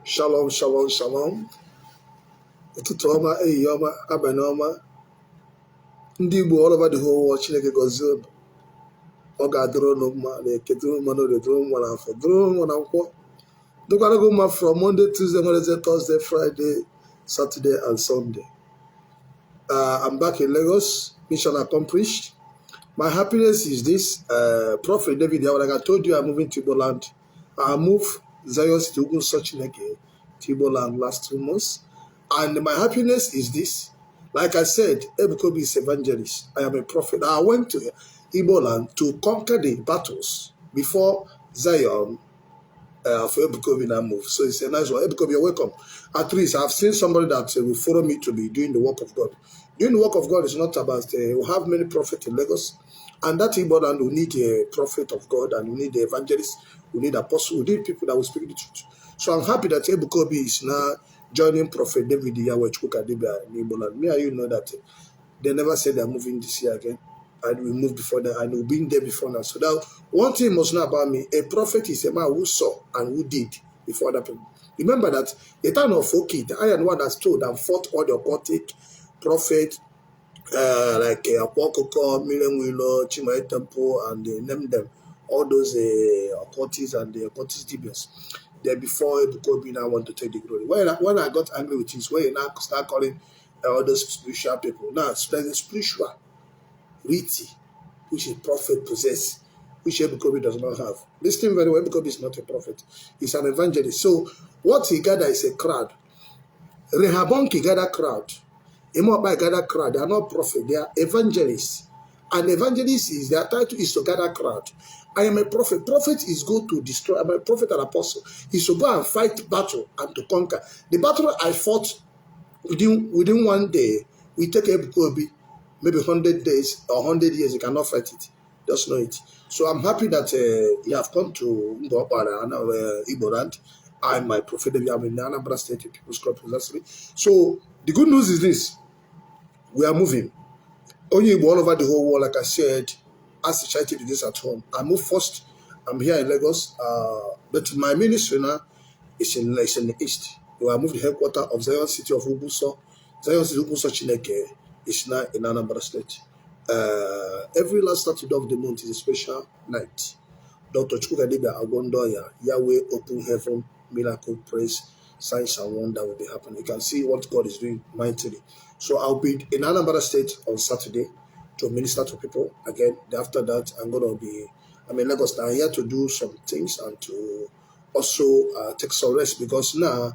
Shalom, shalom, shalom. Ụtụtụ ọma, ehihie ọma, abalị ọma. Ndị Igbo all over the whole world, Chineke gọzie unu. Ọ ga-adịrị unu mma na-eke, dịrị mma n'orie, dịrị mma n'afọ, dịrị mma na nkwọ. Dịkwara gị mma from Monday, Tuesday, Wednesday, Thursday, Friday, Saturday, and Sunday. I'm back in Lagos, mission accomplished. My happiness is this. Prophet David, like I told you, I'm moving to Igbo land. I moved Zion to Ugun Sochineke to Igbo land last 2 months. And my happiness is this. Like I said, Ebuka is evangelist. I am a prophet. I went to Igbo land to conquer the battles before Zion for Ebuka now move. So it's a nice one. Ebuka, you're welcome. At least I've seen somebody that will follow me to be doing the work of God. Doing the work of God is not about, we have many prophets in Lagos. And that Igbo land, we need a prophet of God, and we need the evangelist, we need apostle, we need people that will speak the truth. So I'm happy that Ebuka is now joining Prophet David, Yahweh, Chukwuka, Dibia, in Igbo land. Me and you know that they never said they're moving this year again. And we moved before that, and we've been there before now. So that one thing you must know about me, a prophet is a man who saw and who did before other people. Remember that the time of Okid, I am the one that stood and fought all the occultic prophets, like Chukwuka, Million Willow, Chimay Temple, and they named them, all those occultists and the occultist Dibias. Then before Ebuka now want to take the glory. When I got angry with this, when you now start calling all those spiritual people, now it's the spiritual, Riti, which a prophet possess, which Ebuka does not have. Listen very well, Ebuka is not a prophet. He's an evangelist. So what he gathered is a crowd. Rehabonki gather crowd. Imoba gather crowd. They are not prophets, they are evangelists. And evangelist is, their title is to gather crowd. I am a prophet. Prophet is go to destroy. I'm a prophet and apostle. He's to go and fight battle and to conquer. The battle I fought within 1 day, we take Ebuka, maybe 100 days or 100 years, you cannot fight it. Just know it. So I'm happy that you have come to Igbo land. I'm my prophet. I'm in Anambra State People's Club. So the good news is this. We are moving. Only all over the whole world, like I said, as a child to this at home. I moved first. I'm here in Lagos, but my ministry now is in the east. I moved the headquarters of Zion City of Uguso. Zion City of Uguso Chineke is now in Anambra State. Every last Saturday of the month is a special night. Dr. Chukwuka Dibia Agondoya, Yahweh open heaven, miracle, praise, signs and wonder will be happening. You can see what God is doing mightily. So I'll be in Anambra State on Saturday to minister to people. Again, after that, I'm in Lagos now. I'm here to do some things and to also take some rest, because now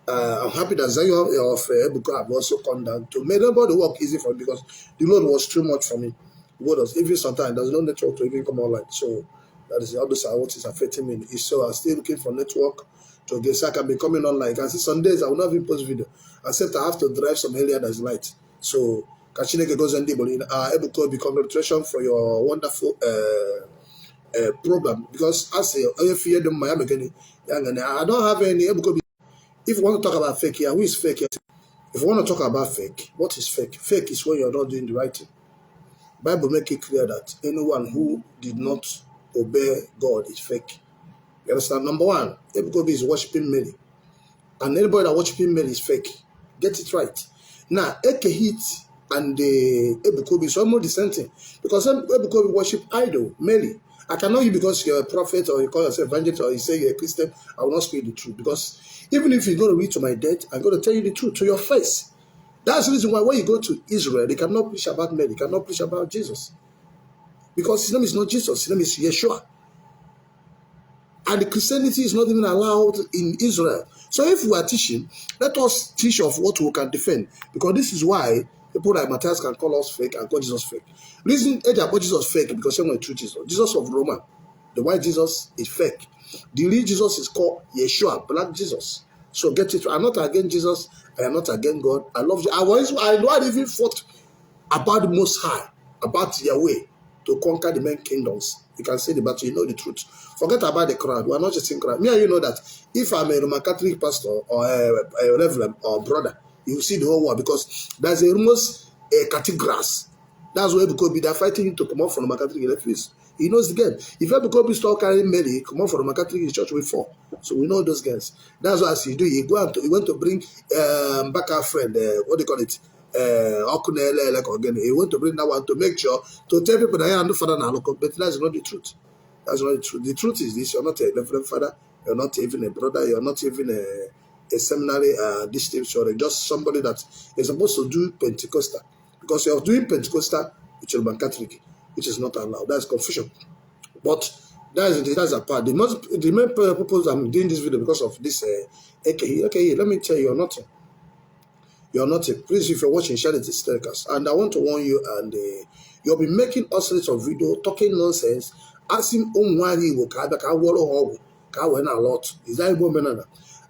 I'm happy that Zion of Ebuka have also come down to make the work easy for me, because the load was too much for me. The load was, even sometimes there's no network to even come online. So that is all those are what is affecting me. So I'm still looking for network to get, so I can be coming online. You can see some days I will not even post video, except I have to drive some area that's light. So Kachineke goes and Ebuka, congratulations for your wonderful program, because I say I don't have any Ebuka. If you want to talk about fake here, who is fake here? If you want to talk about fake, what is fake? Fake is when you're not doing the right thing. Bible make it clear that anyone who did not obey God is fake. You understand? Number one, Ebuka is worshiping Mary. And anybody that worshiping Mary is fake. Get it right. Now, Ekehit and Ebuka is almost the same thing. Because Ebuka worship idol, Mary. I can know you because you're a prophet, or you call yourself evangelist, or you say you're a Christian. I will not speak the truth. Because even if you're going to read to my death, I'm going to tell you the truth to your face. That's the reason why when you go to Israel, they cannot preach about Mary, they cannot preach about Jesus. Because his name is not Jesus, his name is Yeshua. And the Christianity is not even allowed in Israel. So if we are teaching, let us teach of what we can defend. Because this is why people like Matthias can call us fake and call Jesus fake. Reason they call Jesus fake because someone true Jesus. Jesus of Roma, the white Jesus is fake. The real Jesus is called Yeshua, black Jesus. So get it. I'm not against Jesus. I am not against God. I love you. I even fought about the Most High, about Yahweh, to conquer the main kingdoms. You can say the battle, you know the truth. Forget about the crowd. We are not just in crowd. Me and you know that if I'm a Roman Catholic pastor or a reverend or brother, you will see the whole world, because there's almost a cathedrals. That's where Ebuka they're fighting you to come out from Roman Catholic refugees. He knows the game. If Ebuka start carrying Mary, come on from a Catholic church, we fall. So we know those guys. That's what he do. He went to bring back our friend, what do you call it? He went to bring that one to make sure to tell people that I am the father now, but that's not the truth. That's not the truth. The truth is this: you're not a reverend father, you're not even a brother, you're not even a seminary distinct, you're just somebody that is supposed to do Pentecostal. Because you're doing Pentecostal with your Roman Catholic, which is not allowed. That's confusion. But that's a part. The main purpose I'm doing this video because of this. Okay, let me tell you, you're not. Please, if you're watching, share it to telecast. And I want to warn you, and you'll be making all sorts of video talking nonsense, asking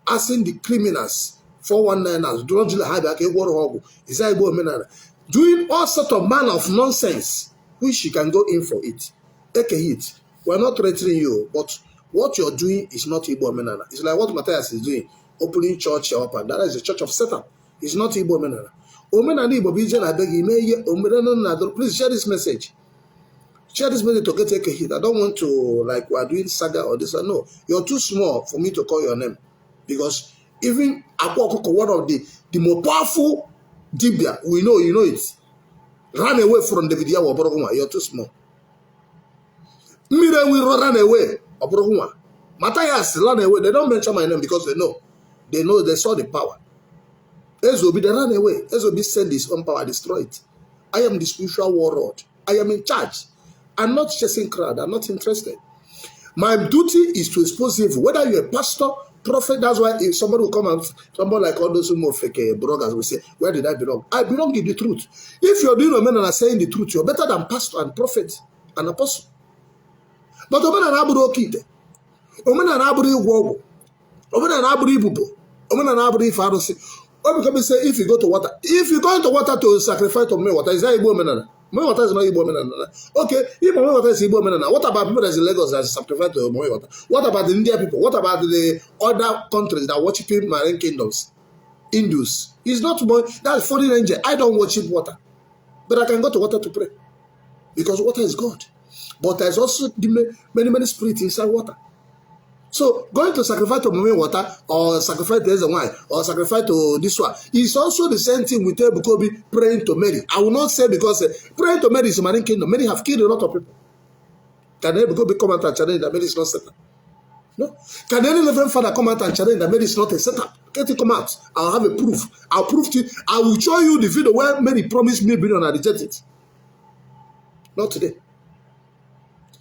asking the criminals 419ers doing all sort of manner of nonsense, which you can go in for it. Take a hit. We're not threatening you, but what you're doing is not Igbo Menana. It's like what Matthias is doing, opening church up, and that is the church of Satan. It's not Igbo Menana. Please share this message. Share this message to get take a hit. I don't want to, like, we're doing saga or this. No, you're too small for me to call your name. Because even Akwokoko, one of the more powerful Dibia, we know, you know it. Run away from the video. You're too small. Mire will run away. Matthias run away. They don't mention my name because they know. They saw the power. Ezobi, they ran away. Ezobi sent his own power, destroy it. I am the spiritual warlord. I am in charge. I'm not chasing crowd. I'm not interested. My duty is to expose evil. Whether you're a pastor, prophet, that's why if somebody will come and somebody like all those who more fake bloggers will say, where did I belong? I belong in the truth. If you're doing a man and are saying the truth, you're better than pastor and prophet and apostle. But omen and aburo kite, omen and aburo igwogo, omen and aburo ibubo, omen and aburo ifarosi. Or become say if you go to water, if you go into water to sacrifice to me water, is that Igbo menana? Me water is not Igbo menana. Okay, if me water is Igbo menana, what about people that in Lagos that sacrifice to me water? What about the Indian people? What about the other countries that worship marine kingdoms? Hindus. It's not more, that's foreign angel. I don't worship water, but I can go to water to pray because water is God. But there's also many spirits inside water. So going to sacrifice to mommy water or sacrifice to the wine or sacrifice to this one is also the same thing with Ebuka praying to Mary. I will not say because praying to Mary is a marine kingdom. Many have killed a lot of people. Can Ebuka come out and challenge that Mary is not Satan? No. Can any reverend father come out and challenge that Mary is not a Satan? Can't it come out? I'll have a proof. I'll prove to you. I will show you the video where Mary promised me $1 billion and I reject it. Not today.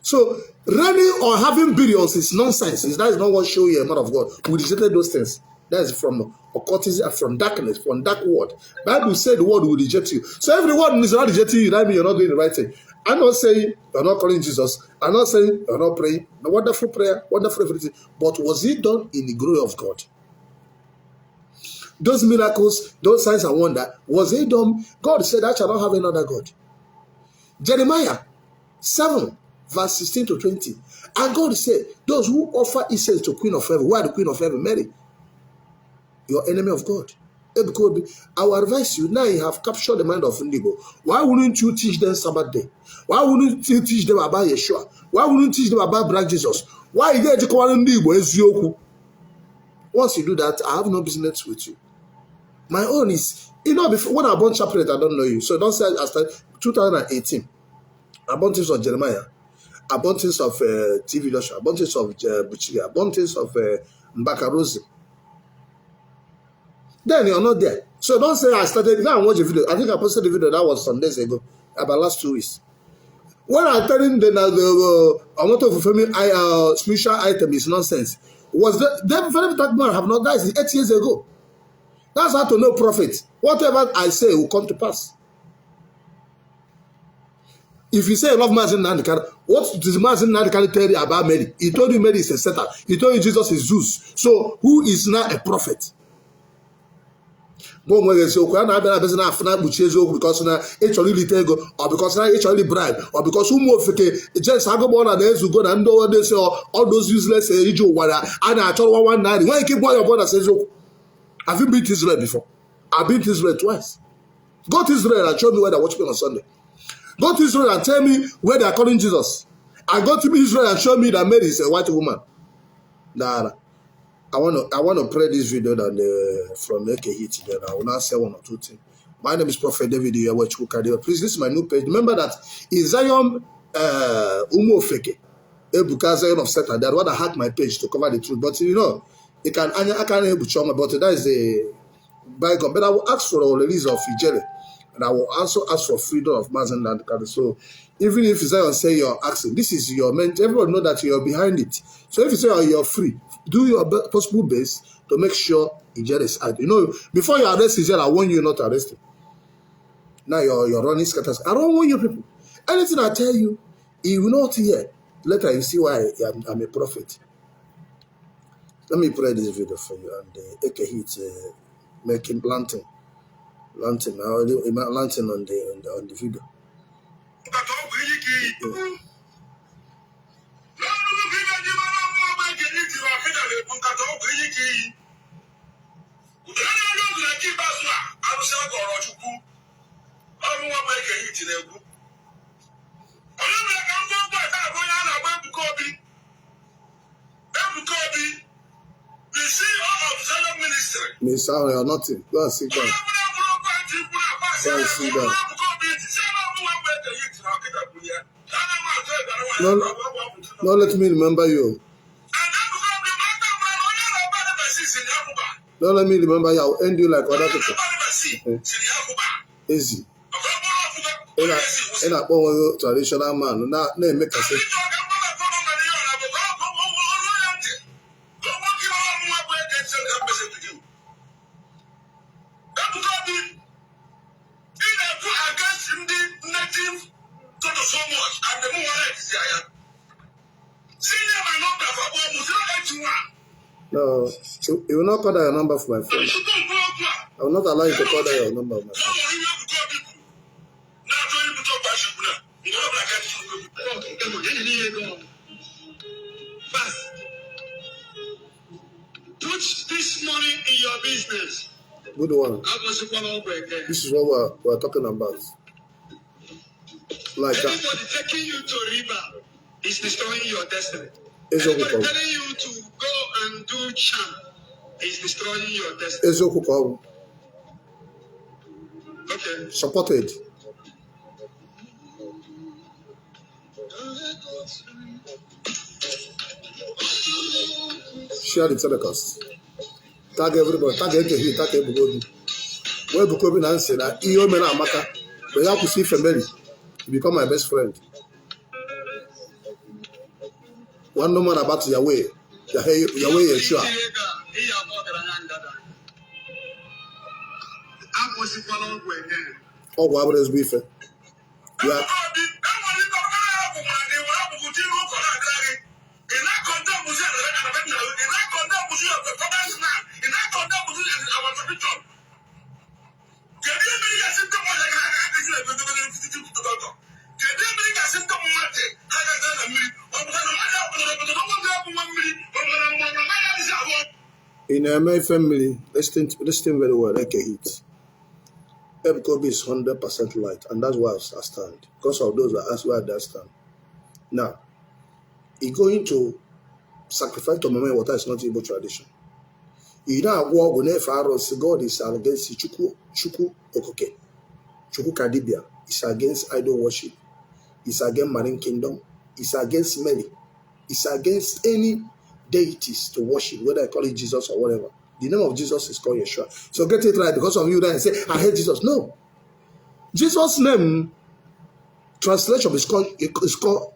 So, running or having billions is nonsense. That is not what show you a man of God. We rejected those things. That is from occultism, from darkness, from dark word. Bible said the word will reject you. So, if the word is not rejecting you, that means you're not doing the right thing. I'm not saying you're not calling Jesus. I'm not saying you're not praying. A wonderful prayer, wonderful everything. But was it done in the glory of God? Those miracles, those signs and wonder, was it done? God said, I shall not have another God. Jeremiah 7. Verse 16 to 20. And God said, those who offer incense to Queen of Heaven, why the Queen of Heaven? Mary, your enemy of God. I will advise you, now you have captured the mind of Indigo. Why wouldn't you teach them Sabbath day? Why wouldn't you teach them about Yeshua? Why wouldn't you teach them about Black Jesus? Why is there Indigo? Once you do that, I have no business with you. My own is, before, when I born chaplet, I don't know you. So don't say after 2018, I born things of Jeremiah. Abundance of TV Joshua, abundance of Buchiga, abundance of Mbakarozi. Then you're not there. So don't say I started. Now I watch a video. I think I posted the video that was some days ago, about last 2 weeks. When I'm telling them that the amount of fulfilling spiritual item is nonsense, was that very man have not died 8 years ago. That's how to know prophet. Whatever I say will come to pass. If you say you love Mazin Nandikana, what does Mazin Nandikana tell you about Mary? He told you Mary is a Satan. He told you Jesus is Zeus. So who is now a prophet? Because now or because now actually bribe, or because who more just Agabon and those who go and do this or all those useless and I told 190. Why you keep going upon and says, have you been to Israel before? I've been to Israel twice. Go to Israel and show me where they're watching on Sunday. Go to Israel and tell me where they are calling Jesus. I go to Israel and show me that Mary is a white woman. Nah, I want to play this video that from Ekehit. Then I will now say one or two things. My name is Prophet David Yahweh Chukwuka. Please, this is my new page. Remember that in Zion Umofeke, Ebuka Zion of Satan, that one I hacked my page to cover the truth. But you know, I can't able to show my, but that is a bygone. But I will ask for the release of Ijele, and I will also ask for freedom of Mazen and Kadi. So even if Zion say you're asking, this is your mentor. Everyone know that you're behind it. So if you say you're free, do your possible best to make sure Ijele is out. You know, before you arrest Ijele, I warn you not to arrest him. Now you're running scatters. I don't want you people. Anything I tell you, you will not hear. Later you see why I'm a prophet. Let me play this video for you. And Ekehit making planting on the video. The CEO of Zion Ministry. Miss Howe, you're nothing. Go and sit down. Go and sit down. No, let me remember you. Don't let me remember you. I'll end you like other people. Easy. In a traditional man, now make a say. No, you will not call that your number for my phone. I will not allow you to call that your number of my phone. Put this money in your business. Good one. This is what we're talking about. Like that. Everybody taking you to river is destroying your destiny. Everybody telling you to go and do charm is destroying your destiny. Okay. Supported. Share the telecast. Tag everybody. Tag Ekehit. Tag everybody. Where Ebuka and say that Iyo Mena Amaka, but you have to see family. You become my best friend. One no man about Yahweh. Yahweh Yeshua. Oh, what is beef? Yeah. In my family, listen very well, Ekehit. Ebuka is 100% light, and that's why I stand. Because of those, that's why I stand. Now, he going to sacrifice to Mama water is not Igbo tradition. You know, war with God is against Chukwuka, Dibia. It's against idol worship. It's against marine kingdom. It's against many. It's against any deities to worship, whether I call it Jesus or whatever. The name of Jesus is called Yeshua. So get it right, because of you that say, I hate Jesus. No. Jesus' name, translation is called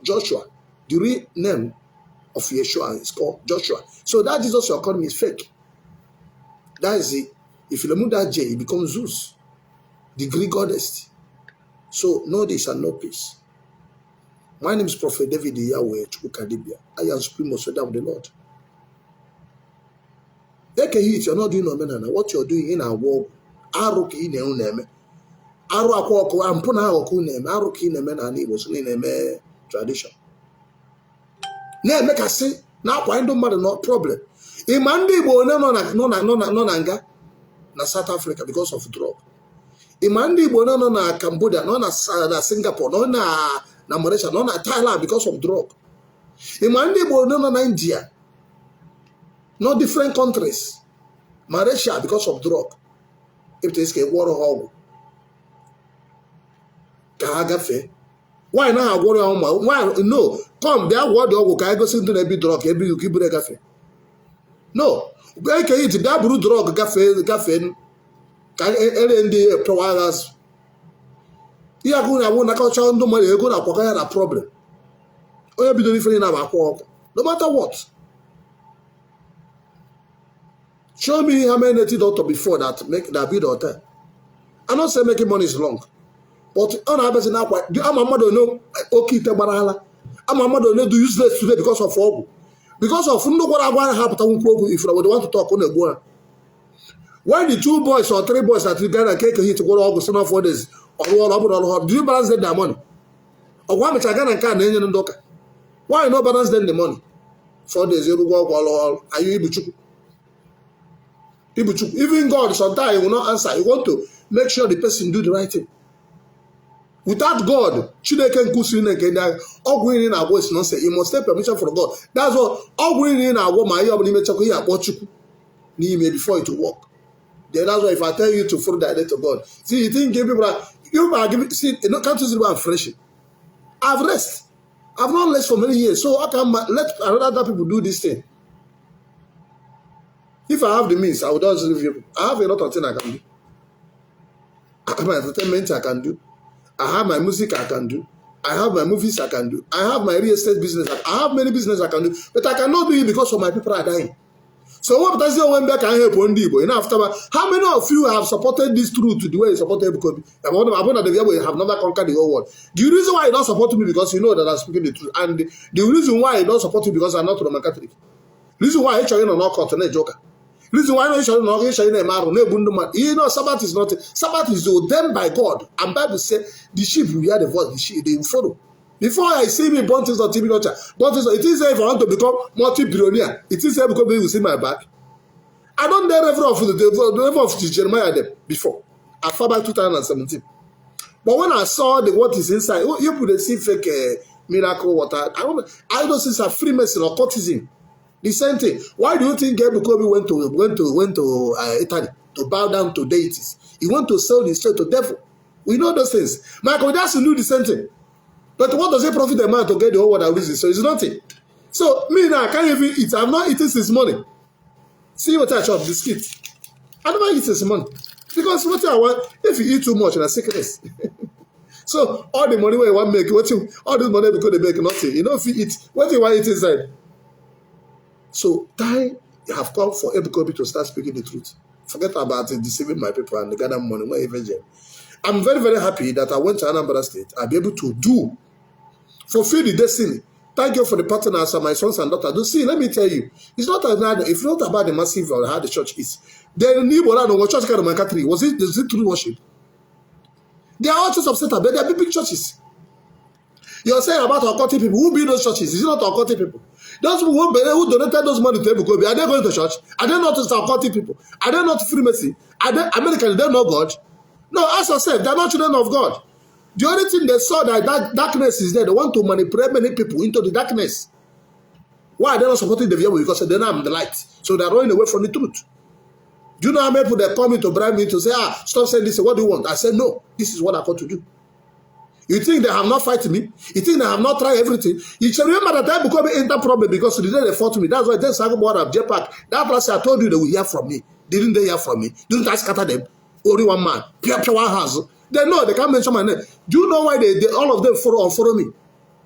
Joshua. The real name of Yeshua is called Joshua. So that Jesus you're calling me is fake. That is it. If you remove that J, it becomes Zeus, the Greek goddess. So no this and no peace. My name is Prophet David Yahweh Chukwuka Dibia. I am supreme of the Lord. If you're not doing no man, what you're doing in our world, Aruki in your name, Aruako, and Puna name, Aruki in a man, and it was in a tradition. Now make us say, now why don't matter, not problem. In Monday, no anger, na South Africa because of drug. In Monday, no Cambodia, no na Singapore, no na na Malaysia, nọ na Thailand because of drug. Ịma ndị Igbo nọ na India, no different countries, Malaysia because of drug. If they say gwọrọ ha ọgwụ ka ha gafee. Why na agwọrọ ya ọma? Why no? Come bịa gwọọ dị ọgwụ ka anyị gosi ndị na-ebi drug ebe ka iburu gafee. No, eke iji bịa buru drug gafee ka ere ndị providers. Ihe agụ na-agwụ na kacha ndị mmadụ ego na-akwakọ ya na problem. Onye bidoro ife na akwụ ọkụ. No matter what. Show me how many native doctor before that build hotel. I'm not saying making money is wrong. But on our business now, I'm a mother no okay barala. I'm a mother no do useless today because of all. Because of what I want to happen if I would want to talk on the go. When the 2 boys or 3 boys that together cake hit to go August and 4 days or all, do you balance them their money? Or why much I can and docker? Why not balance them the money? 4 days you go all are you able to? Even God sometimes will not answer. You want to make sure the person do the right thing. Without God, Chineke nkusi again. All going in our voice not say you must take permission from God. That's what all going in our my job before it will work. Then that's why if I tell you to follow the to God, see you think people are giving see can't you see I'm fresh. I've rest. I've not rest for many years, so I can let other people do this thing. If I have the means, I will just leave you. I have a lot of things I can do. I have my entertainment I can do. I have my music I can do. I have my movies I can do. I have my real estate business. I have many business I can do. But I cannot do it because of my people are dying. So what does it when back and help one day? You know, after how many of you have supported this truth the way you supported Ebuka? I that the Yahweh have never conquered the whole world. The reason why you don't support me because you know that I'm speaking the truth. And the reason why you don't support me because I'm not Roman Catholic. The reason why you're not continent joker. Reason why you know Sabbath is not Sabbath is ordained by God, and Bible says the sheep will hear the voice, the sheep they will follow. Before I see me born things on TV nurture, but it is if I want to become multi-billionaire, it is because they will see my back. I don't dare ever of the level of Jeremiah them before. I far back 2017. But when I saw what is inside, you could see fake miracle water. I don't see a Freemason or cultism. The same thing. Why do you think Ebuka went to Italy to bow down to deities? He went to sell his straight to devil. We know those things. Michael Jackson do the same thing. But what does it profit a man to get the whole world and reason? So it's nothing. So me now, I can't even eat. I'm not eating his money. See what I chop biscuit. I never eat his money. Because what I want, if you eat too much, it's a sickness. So all the money you want to make, all this money because they make nothing. You know, if you eat, what you want to eat inside? So time have come for Ebuka to start speaking the truth. Forget about deceiving my people and gather money. I'm very, very happy that I went to Anambra State. I'll be able to fulfill the destiny. Thank you for the partners and my sons and daughters. See, let me tell you, it's not about the massive or how the church is. The new church kind of country is it true worship? There are all sorts of setup, but they are big churches. You're saying about occultic people. Who build those churches? Is it not occultic people? Those people who donated those money to Ebuka, are they going to church? Are they not occultic people? Are they not Freemason? Are they American? They know God? No, ask yourself, they're not children of God. The only thing they saw that darkness is there. They want to manipulate many people into the darkness. Why are they not supporting the Yahweh? Because they know I'm the light. So they're running away from the truth. Do you know how many people they come in to bribe me to say, stop saying this, what do you want? I said, no, this is what I got to do. You think they have not fighting me? You think they have not tried everything? You should remember that I become an enter problem because the day they fought me. That's why they said about of J-Pack. That last I told you they will hear from me. Didn't they hear from me? Didn't I scatter them? Only one man. Pure one house. They know they can't mention my name. Do you know why they all of them follow me?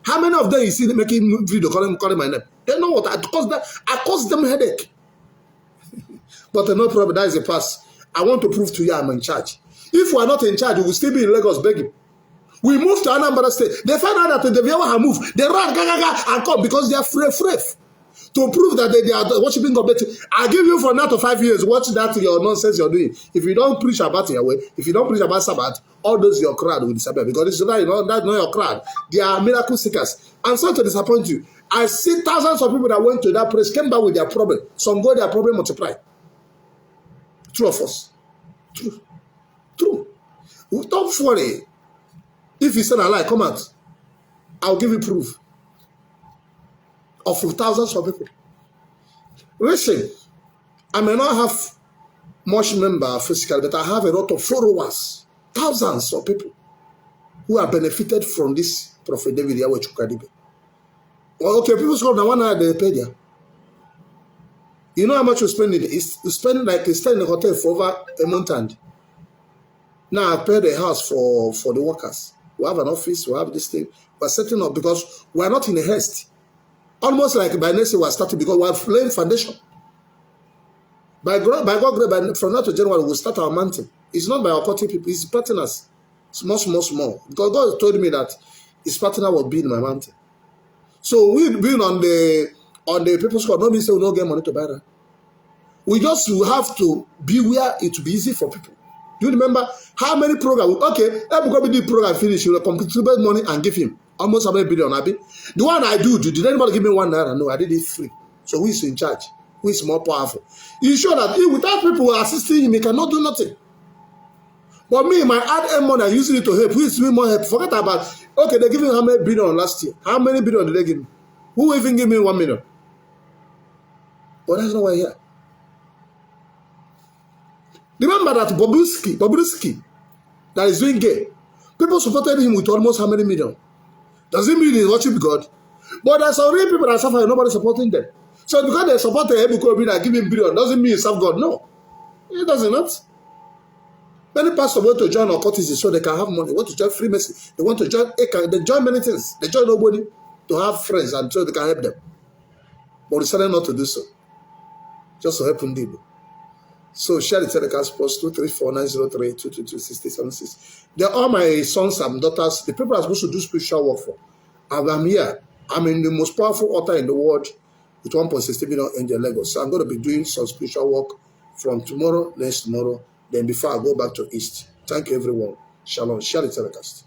How many of them you see making video calling my name? They know what I caused them headache. But no problem, that is a pass. I want to prove to you I'm in charge. If we are not in charge, we will still be in Lagos begging. We moved to Anambra State. They find out that the Yahweh have moved. They run and come because they are free. To prove that they are worshiping God. I give you for now to 5 years. Watch that your nonsense you're doing. If you don't preach about Yahweh, if you don't preach about Sabbath, all those your crowd will disappear. Because it's not, that's not your crowd. They are miracle seekers. I'm sorry to disappoint you. I see thousands of people that went to that place, came back with their problem. Some got their problem multiplied. True of us. True. Don't worry. If you say a lie, come out. I'll give you proof of thousands of people. Listen, I may not have much member physically, but I have a lot of followers, thousands of people who have benefited from this Prophet David Yahweh Chukwuka. Well, okay, people score the 1 hour they pay there. You know how much you spend in it? You spend like you stay in the hotel for over a month and now I pay the house for the workers. We have an office, we have this thing. We're setting up because we're not in a haste. Almost like by next year we're starting because we're laying foundation. By God, from now to January, we'll start our mountain. It's not by our party people, it's partners. Small. Because God told me that his partner will be in my mountain. So we being on the people's call, nobody say we don't get money to buy that. We just will have to be where it will be easy for people. Do you remember how many programs? Okay, Ebuka did program finish, you will contribute money and give him almost how many billion, Abi? The one I do, did anybody give me 1 naira? No, I did it free. So who is in charge? Who is more powerful? You sure that without people assisting him, he cannot do nothing. But me, my ad money, I using it to help. Who is doing more help? Forget about, okay, they giving how many billion last year? How many billion did they give me? Who even give me 1 million? But that's not why here. Remember that Bobrisky, that is doing gay. People supported him with almost how many million? Does it mean he's worship God? But there's some real people that suffer and nobody supporting them. So because they support the Ebuka that give him billion, doesn't mean he serve God. No. It does not. Many pastors want to join occultism so they can have money. They want to join Freemason. They want to join ACA. They join many things. They join nobody to have friends and so they can help them. But we decided not to do so. Just to help them. So share the telecast plus 234-903-222-6076. They're all my sons and daughters. The people are supposed to do spiritual work for. And I'm here. I'm in the most powerful altar in the world with 1.60 million angel Lagos. So I'm going to be doing some spiritual work from tomorrow, next tomorrow. Then before I go back to East. Thank you, everyone. Shalom. Share the telecast.